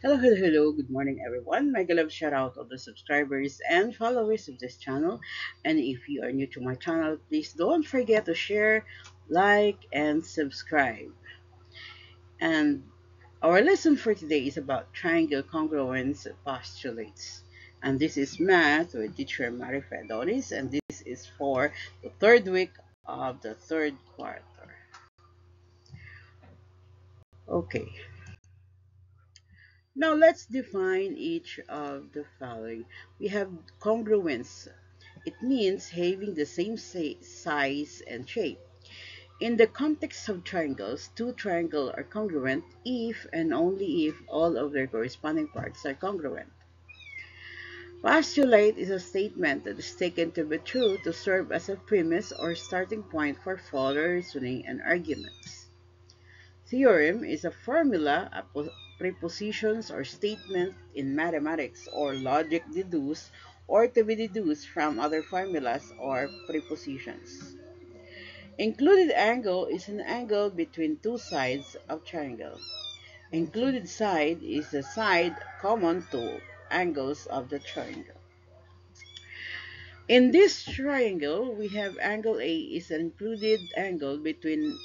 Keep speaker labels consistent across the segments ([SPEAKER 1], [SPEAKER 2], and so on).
[SPEAKER 1] Hello, hello, hello. Good morning, everyone. Mega love shout out all the subscribers and followers of this channel. And if you are new to my channel, please don't forget to share, like, and subscribe. And our lesson for today is about triangle congruence postulates. And this is math with teacher Marifa Adonis, and this is for the third week of the third quarter. Okay, now let's define each of the following. We have congruence. It means having the same size and shape. In the context of triangles, two triangles are congruent if and only if all of their corresponding parts are congruent. Postulate is a statement that is taken to be true to serve as a premise or starting point for further reasoning and arguments. Theorem is a formula, a prepositions or statement in mathematics or logic deduced or to be deduced from other formulas or prepositions. Included angle is an angle between two sides of triangle. Included side is the side common to angles of the triangle. In this triangle, we have angle A is an included angle between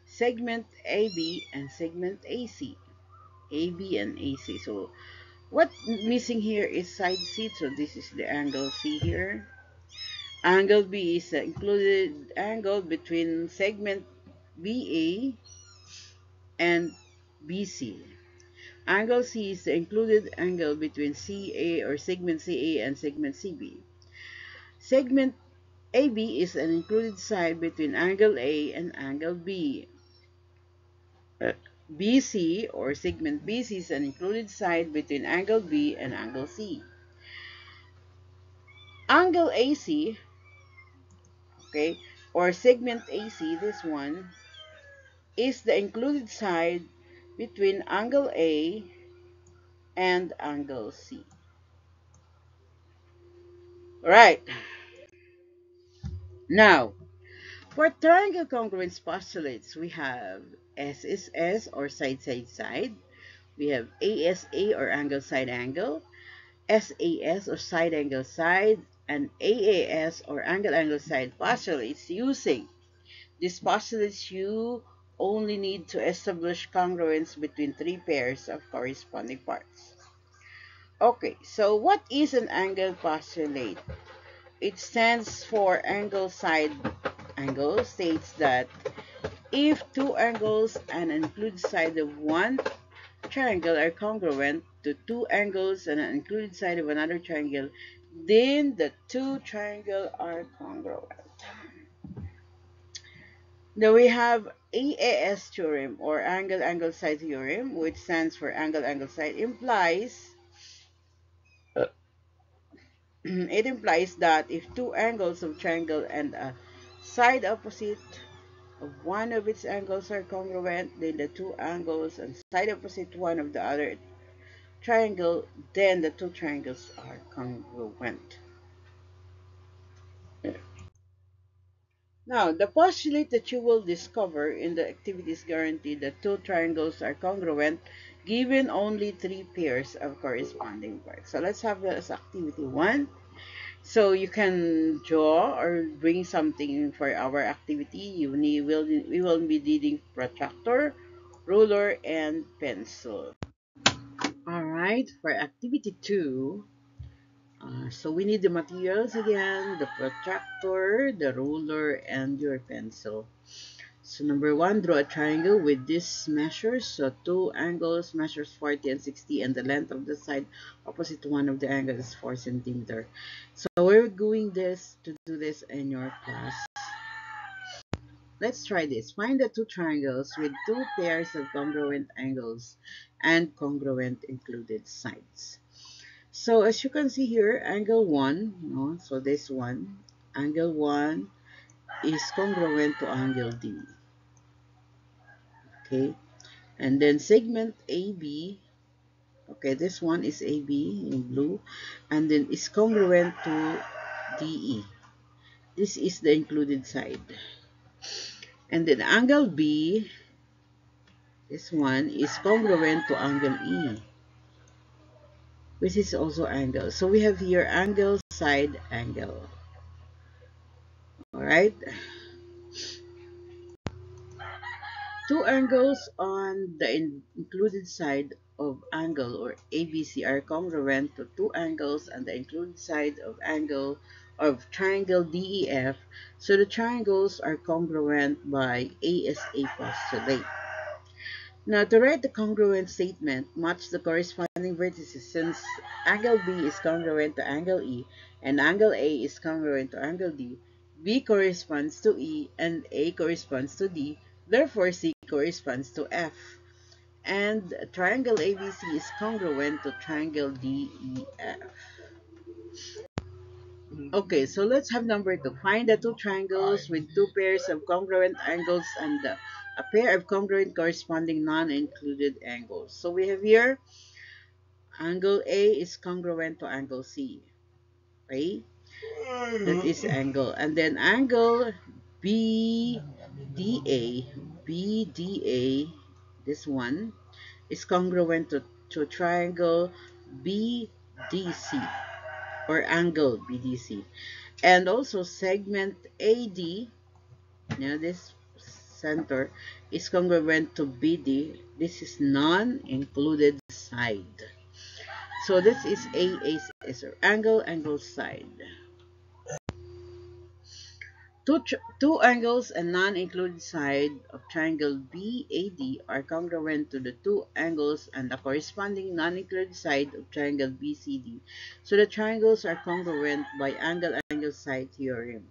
[SPEAKER 1] segment AB and segment AC. AB and AC. So what missing here is side C. So this is the angle C here. Angle B is the included angle between segment BA and BC. Angle C is the included angle between CA or segment CA and segment CB. Segment AB is an included side between angle A and angle B. BC or segment BC is an included side between angle B and angle C. Angle AC, okay, or segment AC, this one, is the included side between angle A and angle C. Right. Now, for triangle congruence postulates, we have SSS or side. We have ASA or angle side angle, SAS or side angle side, and AAS or angle side postulates. Using these postulates, you only need to establish congruence between three pairs of corresponding parts. Okay, so what is an angle postulate? It stands for angle side angle, states that if two angles and an included side of one triangle are congruent to two angles and an included side of another triangle, then the two triangles are congruent. Now we have AAS theorem or angle side theorem, which stands for angle side, implies it implies that if two angles of triangle and a side opposite of one of its angles are congruent, then the two angles and side opposite one of the other triangle, then the two triangles are congruent. Now, the postulate that you will discover in the activities guarantee that two triangles are congruent given only three pairs of corresponding parts. So let's have this activity 1. So you can draw or bring something for our activity. We will be needing protractor, ruler, and pencil. All right, for activity 2, so we need the materials again, the protractor, the ruler, and your pencil. So number 1, draw a triangle with these measures. So two angles measures 40 and 60, and the length of the side opposite one of the angles is 4 centimeter. So we're going to do this in your class. Let's try this. Find the two triangles with two pairs of congruent angles and congruent included sides. So as you can see here, angle 1, no? So this one, angle 1 is congruent to angle D. Okay, and then segment AB, okay, this one is AB in blue, and then is congruent to DE. This is the included side. And then angle B, this one is congruent to angle E. which is also angle. So we have here angle, side, angle. All right. Two angles on the included side of angle or ABC are congruent to two angles on the included side of angle of triangle DEF, so the triangles are congruent by ASA postulate. Now, to write the congruent statement, match the corresponding vertices since angle B is congruent to angle E and angle A is congruent to angle D. B corresponds to E and A corresponds to D, therefore C corresponds to F. And triangle ABC is congruent to triangle DEF. Okay, so let's have number 2. Find the two triangles with two pairs of congruent angles and a pair of congruent corresponding non-included angles. So we have here angle A is congruent to angle C. Okay, that is angle. And then angle BDA, BDA, this one, is congruent to triangle BDC or angle BDC. And also segment AD, this center, is congruent to BD. This is non-included side. So this is AAS or angle side. Two angles and non-included side of triangle BAD are congruent to the two angles and the corresponding non-included side of triangle BCD. So the triangles are congruent by angle side theorem.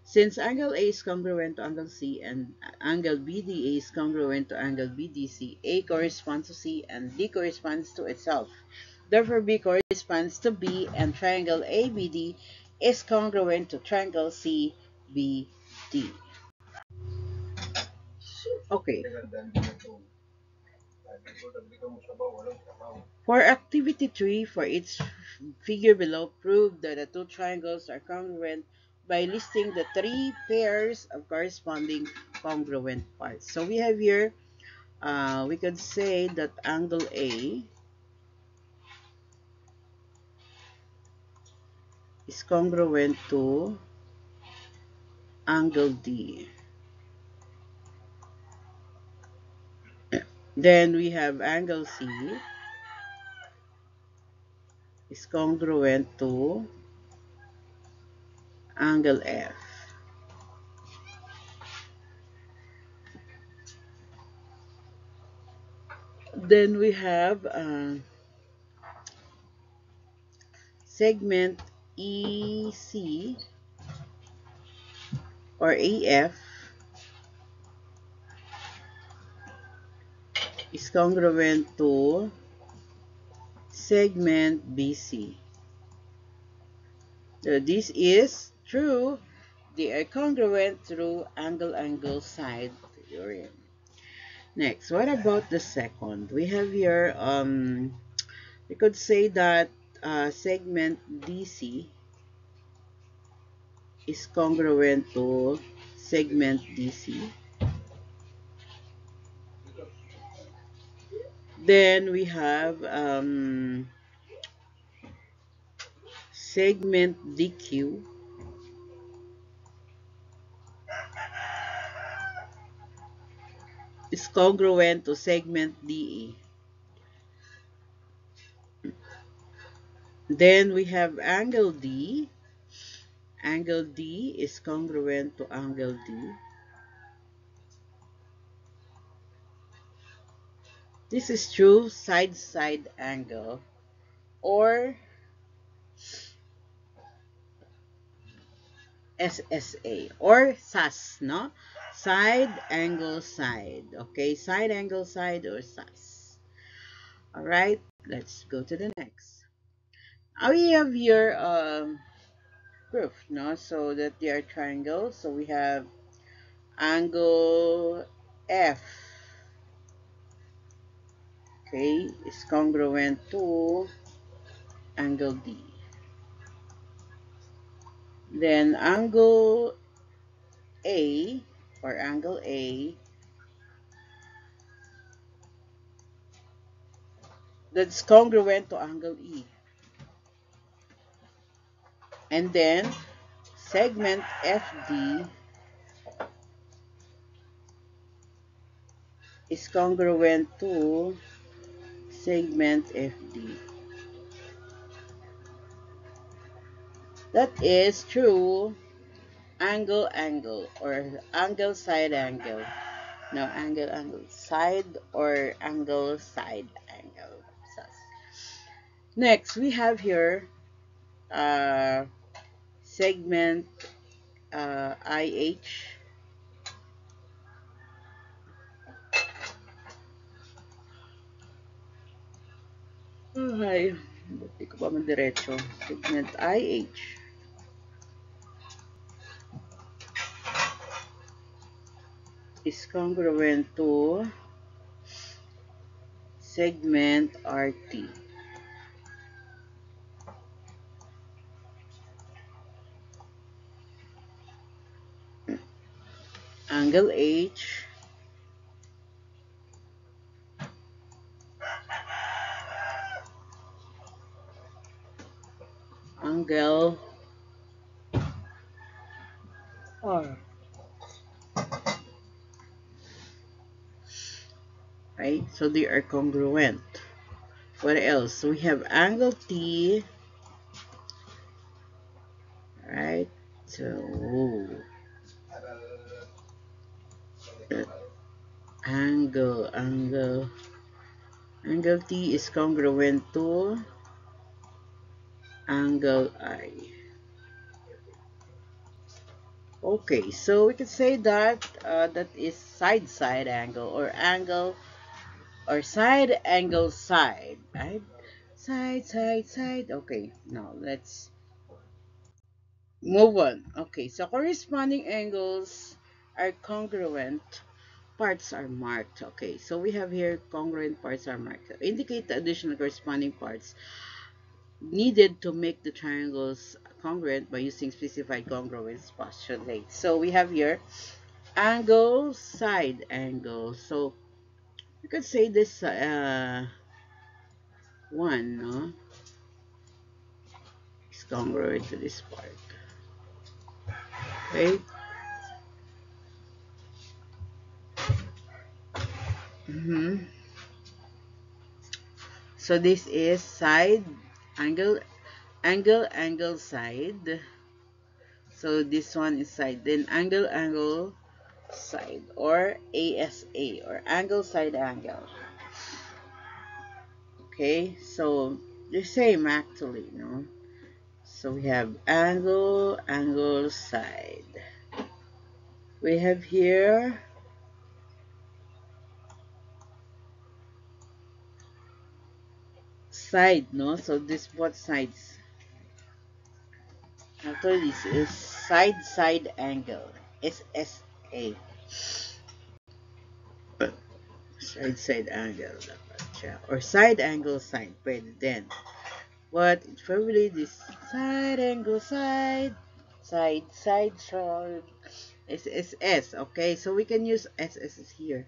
[SPEAKER 1] Since angle A is congruent to angle C and angle BDA is congruent to angle BDC, A corresponds to C and D corresponds to itself. Therefore, B corresponds to B and triangle ABD is congruent to triangle CBD. Okay. For activity 3, for each figure below, prove that the two triangles are congruent by listing the three pairs of corresponding congruent parts. So we have here, we could say that angle A is congruent to angle D. Then we have angle C is congruent to angle F. Then we have segment EC or AF is congruent to segment BC. So this is true. They are congruent through angle side theorem. Next, what about the second? We have here, we could say that segment DC is congruent to segment DC. Then we have segment DQ is congruent to segment DE. Then we have angle D. Angle D is congruent to angle D. This is true side-side angle or SSA or SAS, no? Side angle side. Okay, side angle side or SAS. All right, let's go to the next. We have here proof, no? So that they are triangles. So we have angle F, okay, is congruent to angle D. Then angle A or angle A that's congruent to angle E. And then segment FD is congruent to segment FD. That is true angle angle or angle side angle. No, angle angle side or angle side angle. Next, we have here uh, segment IH. Ay, hindi ko pa madiretso. Segment IH is congruent to segment RT. Angle H angle R. Right? So they are congruent. What else? We have angle T. Right? So angle T is congruent to angle I. Okay, so we can say that that is side angle or angle or side angle side, right? Side. Okay, now let's move on. Okay, so corresponding angles are congruent. Parts are marked. Okay, so we have here congruent parts are marked. Indicate the additional corresponding parts needed to make the triangles congruent by using specified congruence postulates. So we have here angle, side angle. So you could say this one, no, is congruent to this part. Okay. Mm-hmm. So this is side angle, angle, side. So this one is side. Then angle, side or ASA or angle side angle. Okay, so the same actually, no? So we have angle, side. We have here side, no? So this both sides. Actually, this is side angle. SSA. Side angle. Dapat siya. Or side angle side. Pwede din. But probably this side angle side. Side. SSS. Okay, so we can use SSS here.